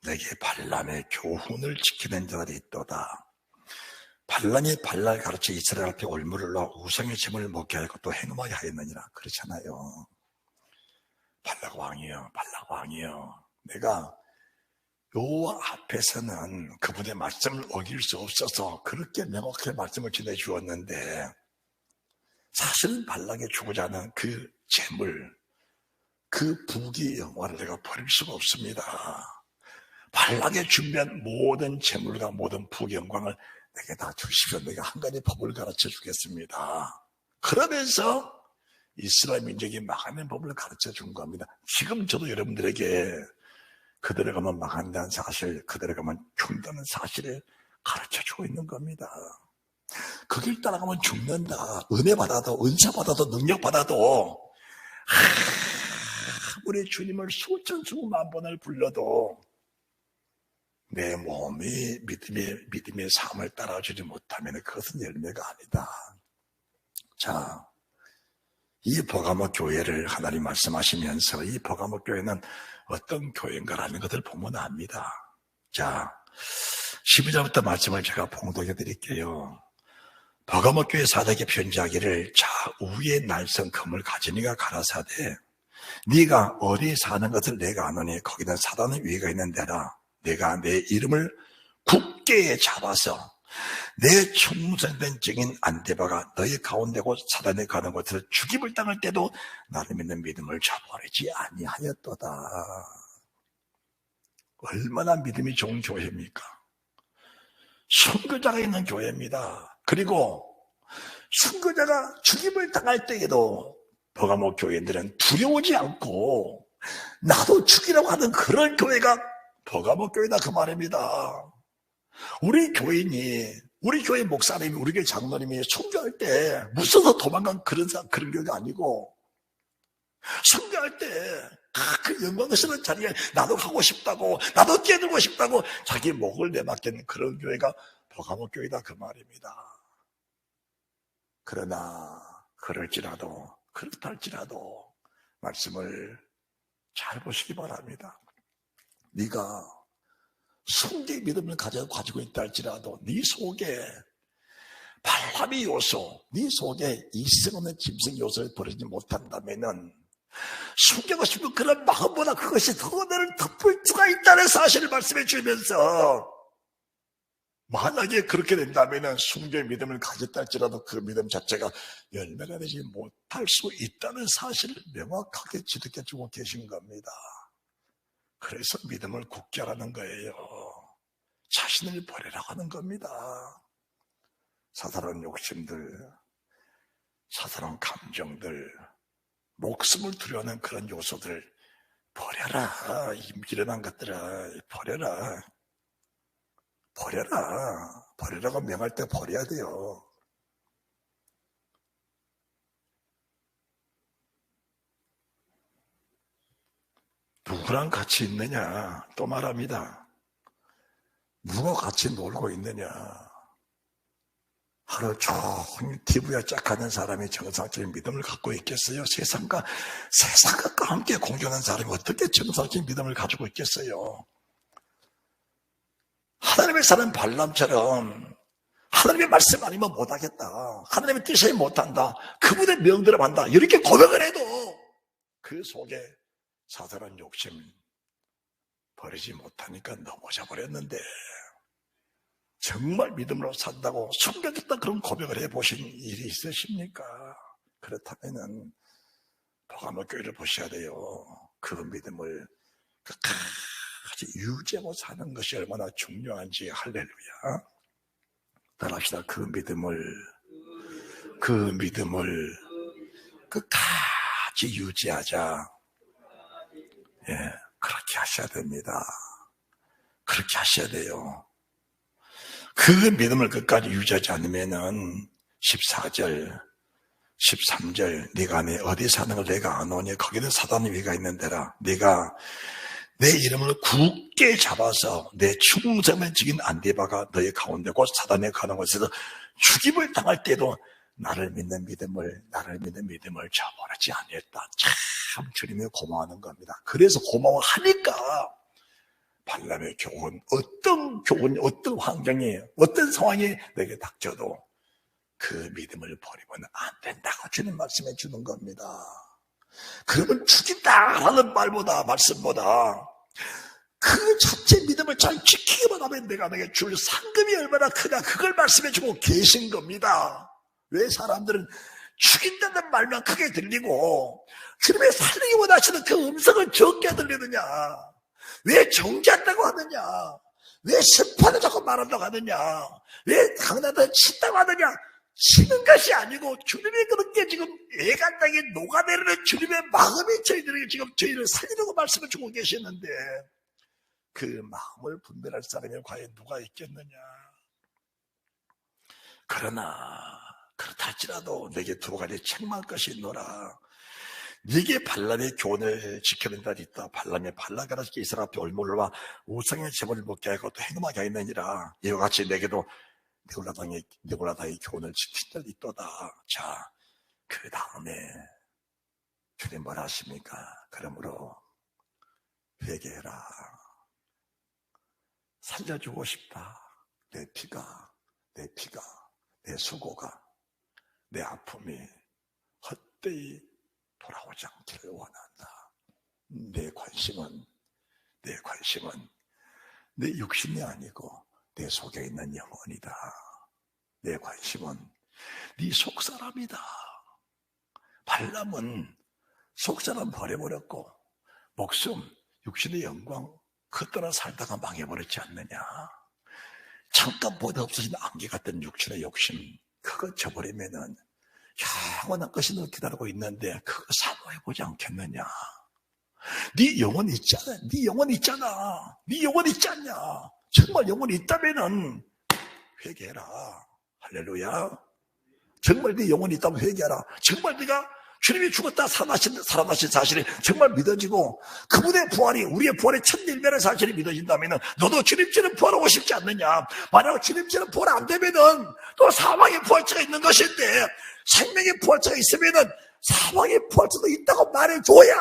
내게 발람의 교훈을 지키는 자들이 있도다. 발람이 발랄 가르쳐 이스라엘 앞에 올무를 놓아 우상의 짐을 먹게 하고 또 행음하게 하였느니라 그렇잖아요. 발락 왕이여 내가 요 앞에서는 그분의 말씀을 어길 수 없어서 그렇게 명확하게 말씀을 전해주었는데 사실 발락이 주고자 하는 그 재물, 그 부귀 영화를 내가 버릴 수가 없습니다. 발락에 준비한 모든 재물과 모든 부귀 영광을 내게 다 주시면 내가 한 가지 법을 가르쳐 주겠습니다. 그러면서 이스라엘 민족이 망하는 법을 가르쳐 준 겁니다. 지금 저도 여러분들에게 그대로 가면 망한다는 사실, 그대로 가면 죽는다는 사실을 가르쳐 주고 있는 겁니다. 그 길 따라가면 죽는다. 은혜 받아도, 은사 받아도, 능력 받아도 우리 주님을 수천 수만 번을 불러도 내 몸이 믿음의 삶을 따라주지 못하면 그것은 열매가 아니다. 자, 이 버가모 교회를 하나님 말씀하시면서 이 버가모 교회는 어떤 교회인가라는 것을 보면 압니다. 자, 12절부터 말씀을 제가 봉독해 드릴게요. 버가모 교회 사도에게 편지하기를 좌우의 날선 금을 가지니가 가라사대 네가 어디 사는 것을 내가 아노니 거기는 사단의 위가 있는 데라 내가 내 이름을 굳게 잡아서 내 충성된 증인 안데바가 너희 가운데고 사단에 가는 곳에서 죽임을 당할 때도 나를 믿는 믿음을 저버리지 아니하였도다. 얼마나 믿음이 좋은 교회입니까? 순교자가 있는 교회입니다. 그리고 순교자가 죽임을 당할 때에도 버가모 교회들은 두려워하지 않고 나도 죽이라고 하는 그런 교회가 버가모 교회다 그 말입니다. 우리 교회 목사님이, 우리 교회 장로님이 순교할 때 무서워서 도망간 그런 교회가 아니고 순교할 때 그 영광스러운 자리에 나도 가고 싶다고, 나도 뛰어들고 싶다고 자기 목을 내맡긴 그런 교회가 버가모 교회다 그 말입니다. 그러나 그럴지라도, 그렇다 할지라도 말씀을 잘 보시기 바랍니다. 네가 순교의 믿음을 가지고 있다 할지라도 네 속에 발람의 요소, 네 속에 이성 없는 짐승 요소를 버리지 못한다면은 순교하고 싶은 그런 마음보다 그것이 더 너를 덮을 수가 있다는 사실을 말씀해 주면서 만약에 그렇게 된다면은 순교의 믿음을 가졌다 할지라도 그 믿음 자체가 열매가 되지 못할 수 있다는 사실을 명확하게 지적해 주고 계신 겁니다. 그래서 믿음을 굳게 하라는 거예요. 자신을 버리라고 하는 겁니다. 사사로운 욕심들, 사사로운 감정들, 목숨을 두려워하는 그런 요소들 버려라. 미련한 것들아 버려라. 버리라고 명할 때 버려야 돼요. 누구랑 같이 있느냐 또 말합니다. 누가 같이 놀고 있느냐. 하루 종일 TV에 짝하는 사람이 정상적인 믿음을 갖고 있겠어요? 세상과 함께 공존하는 사람이 어떻게 정상적인 믿음을 가지고 있겠어요? 하나님의 사람 발람처럼 하나님의 말씀 아니면 못하겠다, 하나님의 뜻이 못한다, 그분의 명대로 한다 이렇게 고백을 해도 그 속에 사사로운 욕심 버리지 못하니까 넘어져 버렸는데 정말 믿음으로 산다고 숨겨졌다 그런 고백을 해보신 일이 있으십니까? 그렇다면은 버가모 교회를 보셔야 돼요. 그 믿음을 끝까지 유지하고 사는 것이 얼마나 중요한지. 할렐루야. 따라합시다. 그 믿음을 끝까지 유지하자. 예, 그렇게 하셔야 됩니다. 그렇게 하셔야 돼요. 그 믿음을 끝까지 유지하지 않으면은 14절, 13절 네가 내 어디 사는 걸 내가 아노니 거기는 사단의 위가 있는 데라. 네가 내 이름을 굳게 잡아서 내 충성을 지킨 안디바가 너의 가운데 곧 사단에 가는 곳에서 죽임을 당할 때도 나를 믿는 믿음을 저버리지 아니했다. 참 주님이 고마워하는 겁니다. 그래서 고마워하니까 발람의 교훈, 어떤 환경이, 어떤 상황이 내게 닥쳐도 그 믿음을 버리면 안 된다고 주님 말씀해 주는 겁니다. 그러면 죽인다라는 말씀보다 그 자체 믿음을 잘 지키기만 하면 내게 줄 상급이 얼마나 크냐, 그걸 말씀해 주고 계신 겁니다. 왜 사람들은 죽인다는 말만 크게 들리고 주님의 살리기 원하시는 그 음성을 적게 들리느냐, 왜 정죄한다고 하느냐, 왜 심판을 자꾸 말한다고 하느냐, 왜 강나다 친다고 하느냐. 치는 것이 아니고 주님이 그렇게 지금 애간장에 녹아내리는 주님의 마음이 저희들에게 지금 저희를 살리려고 말씀을 주고 계시는데 그 마음을 분별할 사람이 과연 누가 있겠느냐. 그러나 그렇다 할지라도 내게 두 가지 책망할 것이 있노라. 네게 발람의 교훈을 지켜낸 자들이 있다. 발람가라 이스라엘 앞에 올몰로와 우상의 제물을 먹게 하고 또 행음하게 하였느니라. 이와 같이 내게도 느골라다의 교훈을 지킨 자들이 있도다. 자, 그 다음에 주님 뭐라 하십니까? 그러므로 회개해라. 살려주고 싶다. 내 피가, 내 수고가, 내 아픔이 헛되이 돌아오지 않기를 원한다. 내 관심은 내 육신이 아니고 내 속에 있는 영혼이다. 내 관심은 네 속사람이다. 발람은 속사람 버려버렸고 목숨, 육신의 영광 그따라 살다가 망해버렸지 않느냐. 잠깐 보다 없어진 안개 같은 육신의 욕심 그거 저버리면은 영원한 것이 널 기다리고 있는데 그거 사모해보지 않겠느냐. 네 영혼 있잖아. 네 영혼 있지 않냐. 정말 영혼이 있다면은 회개해라. 할렐루야. 정말 네 영혼이 있다면 회개해라. 정말 네가 주님이 죽었다 살아나신 사실이 정말 믿어지고 그분의 부활이 우리의 부활의 첫 일면의 사실이 믿어진다면 너도 주님처럼 부활하고 싶지 않느냐. 만약 주님처럼 부활 안 되면은 또 사망의 부활체가 있는 것인데 생명의 부활체가 있으면은 사망의 부활체도 있다고 말해줘야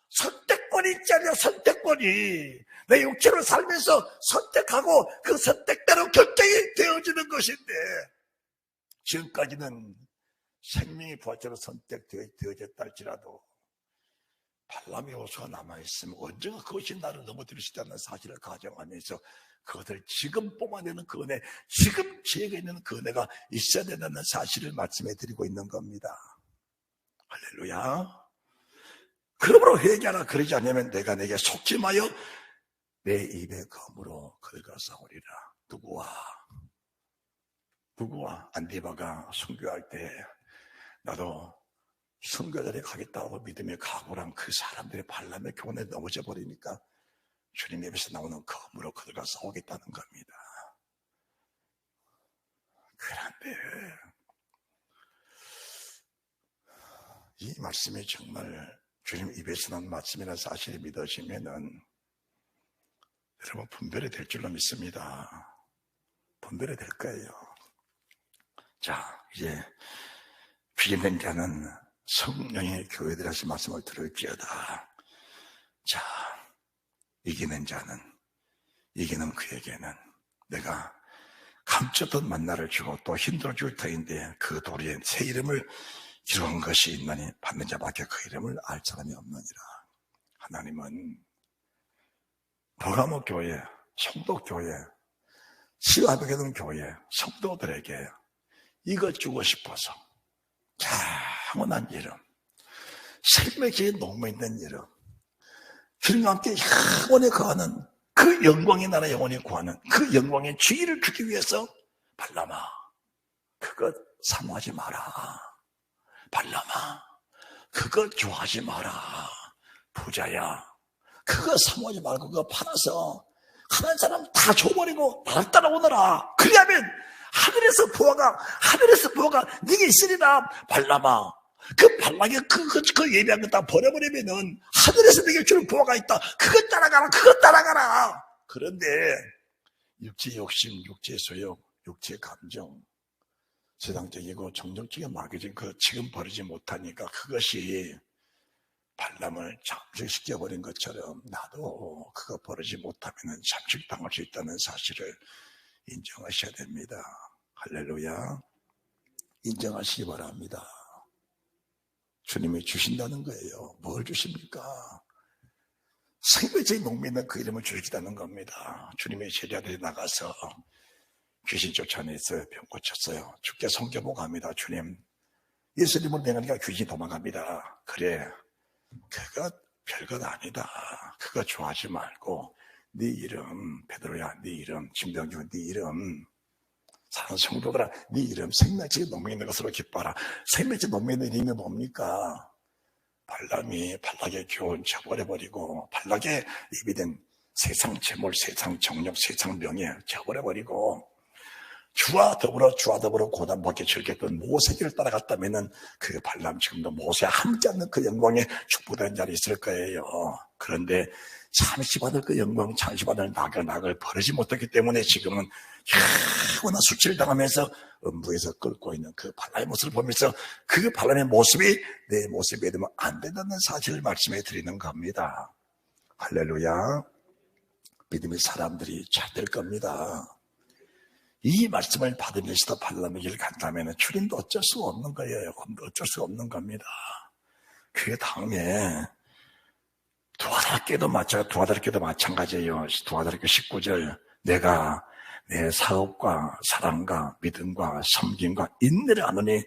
선택권이 있지 않냐. 선택권이 내 육체로 살면서 선택하고 그 선택대로 결정이 되어지는 것인데 지금까지는 생명의 부활체로 선택되어졌다 할지라도 발람의 호소가 남아있으면 언젠가 그것이 나를 넘어뜨릴 수 있다는 사실을 가정하면서 그것을 지금 뽑아내는 그 은혜, 지금 지혜가 있는 그 은혜가 있어야 된다는 사실을 말씀해 드리고 있는 겁니다. 할렐루야. 그러므로 회개하라. 그러지 않으면 내가 내게 속지 마여 내 입의 검으로 그가 싸우리라. 누구와 안디바가 순교할 때 나도 순교 자리에 가겠다고 믿음의 각오랑 그 사람들의 발람의 교훈에 넘어져 버리니까 주님 입에서 나오는 검으로 그들과 싸우겠다는 겁니다. 그런데 이 말씀이 정말 주님 입에서 나온 말씀이라는 사실이 믿어지면은 여러분 분별이 될 줄로 믿습니다. 분별이 될 거예요. 자, 이제 비기는 자는 성령의 교회들에서 말씀을 들을지어다. 자, 이기는 그에게는 내가 감췄던 만나를 주고 또 힘들어 줄 터인데 그 도리에 새 이름을 기록한 것이 있나니 받는 자밖에 그 이름을 알 사람이 없느니라. 하나님은 버가모 교회, 성도 교회, 시와베게는 교회, 성도들에게 이거 주고 싶어서 영원한 이름, 생명의 녹아있는 이름, 주님과 함께 영원히 거하는 그 영광의 나라 영원히 구하는 그 영광의 주의를 주기 위해서 발람아, 그것 사모하지 마라. 발람아, 그것 좋아하지 마라. 부자야, 그거 사모하지 말고 그거 팔아서 하는 사람 다 줘버리고 나를 따라오너라. 그리하면 하늘에서 보아가 네게 있으리라. 발람아, 그 발락에 그 예배한 거 다 버려버리면은 하늘에서 내게 주는 보아가 있다. 그것 따라가라. 그런데 육체의 욕심, 육체의 소욕, 육체의 감정, 세상적이고 정적적인 마귀진 그 지금 버리지 못하니까 그것이 발람을 잠식시켜버린 것처럼 나도 그거 버리지 못하면 잠식당할 수 있다는 사실을 인정하셔야 됩니다. 할렐루야. 인정하시기 바랍니다. 주님이 주신다는 거예요. 뭘 주십니까? 생명의 농민은 그 이름을 주시다는 겁니다. 주님의 제자들이 나가서 귀신 쫓아내서 병 고쳤어요. 주께 성겨보고 갑니다. 주님, 예수님을 명하니까 귀신이 도망갑니다. 그래, 그거 별것 아니다. 그거 좋아하지 말고 네 이름, 베드로야, 네 이름, 김병준, 네 이름, 사랑하는 성도들아, 네 이름 생명의 농민이 있는 것으로 기뻐하라. 생명의 농민의 이름이 뭡니까? 발람이 발락의 교훈 저버려버리고 발락의 입이 된 세상 재물, 세상 정력, 세상 명예 저버려버리고 주와 더불어 고단밖에 즐겼던 모세를 따라갔다면은 그 발람 지금도 모세와 함께하는 그 영광에 축복된 자리에 있을 거예요. 그런데 잠시 받을 그 영광, 잠시 받을 낙을 버리지 못했기 때문에 지금은 영원한 수치를 당하면서 음부에서 끓고 있는 그 발람의 모습을 보면서 그 발람의 모습이 내 모습이 되면 안 된다는 사실을 말씀해 드리는 겁니다. 할렐루야. 믿음의 사람들이 잘 될 겁니다. 이 말씀을 받으면서도 발람의 길을 간다면 주님도 어쩔 수 없는 거예요. 어쩔 수 없는 겁니다. 그 다음에 도와달게도 마찬가지예요. 도와달게 19절 내가 내 사업과 사랑과 믿음과 섬김과 인내를 아느니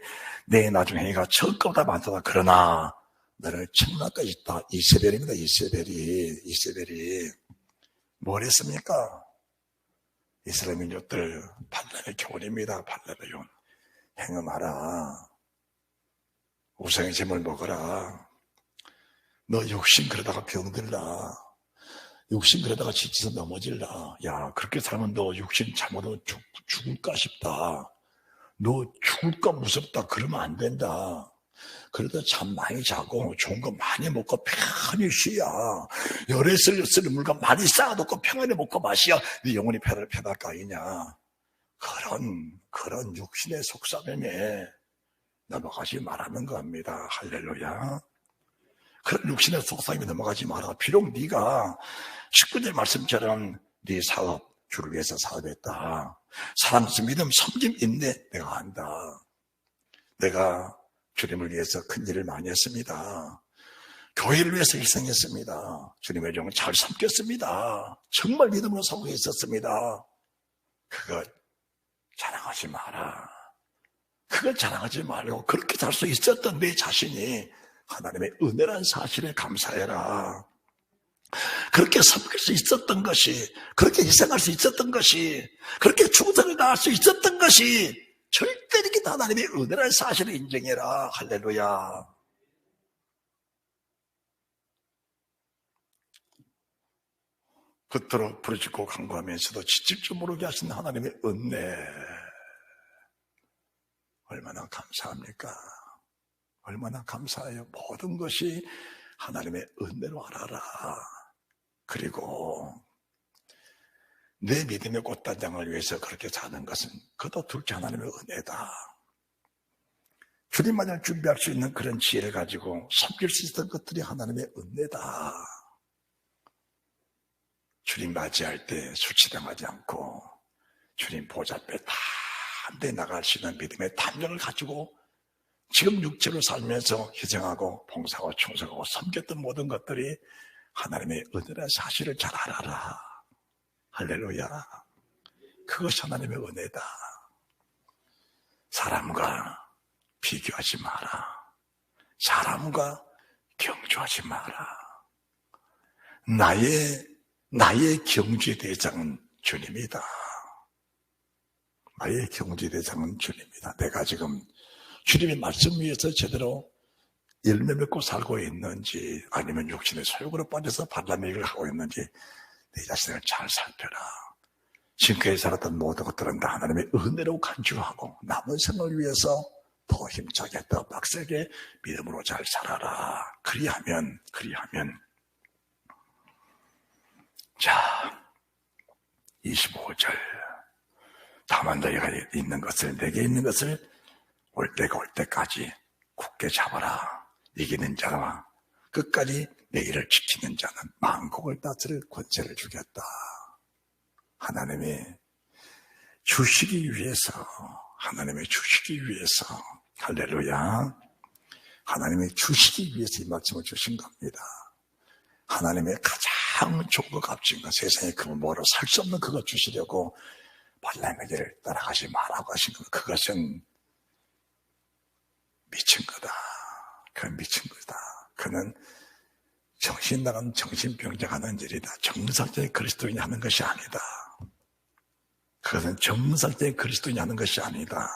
내 나중 행위가 적보다 많다. 그러나 너를 책망할 것이 있다. 이세벨입니다. 이세벨이 뭘 했습니까? 이스라엘 민족들 발람의 교훈입니다. 발람의 교훈. 행음하라. 우상의 재물 먹어라. 너 욕심 그러다가 병들라. 욕심 그러다가 지쳐서 넘어질라. 야, 그렇게 살면 너 욕심 잘못하면 죽을까 싶다. 너 죽을까 무섭다. 그러면 안 된다. 그러다 잠 많이 자고 좋은 거 많이 먹고 편히 쉬야. 열에 쓸 물건 많이 쌓아놓고 평안히 먹고 마시야. 네 영혼이 편할 거 아니냐. 그런 육신의 속삭임에 넘어가지 말라는 겁니다. 할렐루야. 그런 육신의 속삭임에 넘어가지 마라. 비록 네가 19절 말씀처럼 네 사업, 주를 위해서 사업했다. 사랑, 믿음, 섬김, 인내 내가 한다. 내가 주님을 위해서 큰 일을 많이 했습니다. 교회를 위해서 희생했습니다. 주님의 종을 잘 섬겼습니다. 정말 믿음으로 살고 있었습니다. 그거 자랑하지 마라. 그걸 자랑하지 말고 그렇게 살 수 있었던 내 자신이 하나님의 은혜란 사실에 감사해라. 그렇게 섬길 수 있었던 것이, 그렇게 희생할 수 있었던 것이, 그렇게 충성을 다할 수 있었던 것이 절대 이렇게 하나님의 은혜란 사실을 인정해라. 할렐루야. 그토록 부르짖고 간구하면서도 지칠 줄 모르게 하신 하나님의 은혜, 얼마나 감사합니까? 얼마나 감사해요. 모든 것이 하나님의 은혜로 알아라. 그리고 내 믿음의 꽃단장을 위해서 그렇게 사는 것은 그것도 둘째 하나님의 은혜다. 주님만을 준비할 수 있는 그런 지혜를 가지고 섬길 수 있었던 것들이 하나님의 은혜다. 주님 맞이할 때 수치당하지 않고 주님 보좌 앞에 담대히 나갈 수 있는 믿음의 담력을 가지고 지금 육체로 살면서 희생하고 봉사하고 충성하고 섬겼던 모든 것들이 하나님의 은혜라는 사실을 잘 알아라. 할렐루야. 그것이 하나님의 은혜다. 사람과 비교하지 마라. 사람과 경주하지 마라. 나의 경주의 대상은 주님이다. 나의 경주의 대상은 주님이다. 내가 지금 주님의 말씀 위에서 제대로 열매 맺고 살고 있는지, 아니면 육신의 소욕으로 빠져서 발람의 일을 하고 있는지, 내 자신을 잘 살펴라. 지금까지 살았던 모든 것들은 다 하나님의 은혜로 간주하고 남은 생을 위해서 더 힘차게 더 빡세게 믿음으로 잘 살아라. 그리하면 자 25절 다만 너희가 있는 것을 내게 있는 것을 올 때가 올 때까지 굳게 잡아라. 이기는 자와 끝까지 내 일을 지키는 자는 만국을 다스릴 권세를 주겠다. 하나님의 주시기 위해서 할렐루야. 하나님의 주시기 위해서 이 말씀을 주신 겁니다. 하나님의 가장 좋고 값진 것, 세상에 그 뭐로 살 수 없는 그것 주시려고 발람의 길을 따라가지 말라고 하신 것, 그것은 미친 거다. 그건 미친 거다. 그는 정신 나간 정신병자가 하는 일이다. 정상적인 그리스도인이 하는 것이 아니다. 그것은 정상적인 그리스도인이 하는 것이 아니다.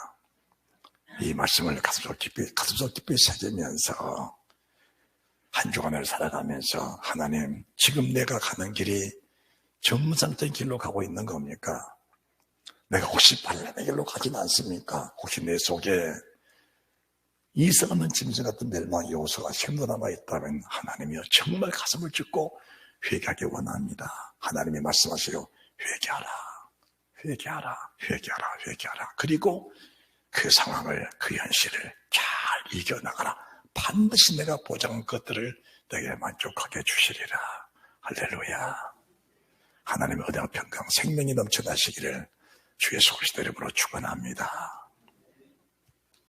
이 말씀을 가슴속 깊이 새기면서 한 주간을 살아가면서 하나님, 지금 내가 가는 길이 정상적인 길로 가고 있는 겁니까? 내가 혹시 발람의 길로 가진 않습니까? 혹시 내 속에 이성 없는 짐승 같은 멸망 요소가 힘도 남아있다면 하나님이여 정말 가슴을 찢고 회개하기 원합니다. 하나님이 말씀하세요. 회개하라. 그리고 그 상황을, 그 현실을 잘 이겨나가라. 반드시 내가 보장한 것들을 내게 만족하게 주시리라. 할렐루야. 하나님의 은혜와 평강, 생명이 넘쳐나시기를 주 예수 그리스도 이름으로 축원합니다.